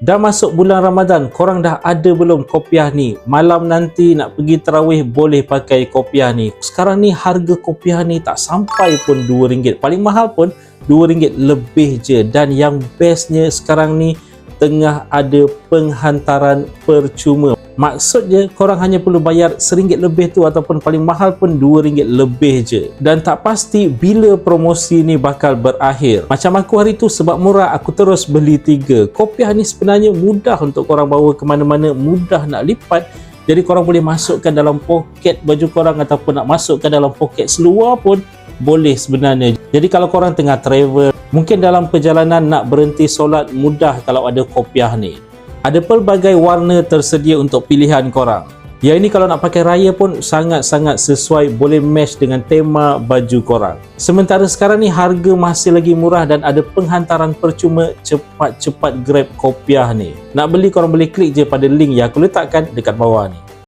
Dah masuk bulan Ramadan, korang dah ada belum kopiah ni? Malam nanti nak pergi tarawih boleh pakai kopiah ni. Sekarang ni harga kopiah ni tak sampai pun RM2. Paling mahal pun RM2 lebih je. Dan yang bestnya sekarang ni tengah ada penghantaran percuma. Maksudnya korang hanya perlu bayar RM1 lebih tu, ataupun paling mahal pun RM2 lebih je. Dan tak pasti bila promosi ni bakal berakhir. Macam aku hari tu, sebab murah aku terus beli 3. Kopiah ni sebenarnya mudah untuk korang bawa ke mana-mana, mudah nak lipat. Jadi korang boleh masukkan dalam poket baju korang, ataupun nak masukkan dalam poket seluar pun boleh sebenarnya. Jadi kalau korang tengah travel, mungkin dalam perjalanan nak berhenti solat, mudah kalau ada kopiah ni. Ada pelbagai warna tersedia untuk pilihan korang. Yang ini kalau nak pakai raya pun sangat-sangat sesuai, boleh match dengan tema baju korang. Sementara sekarang ni harga masih lagi murah dan ada penghantaran percuma. Cepat-cepat grab kopiah ni. Nak beli korang boleh klik je pada link yang aku letakkan dekat bawah ni.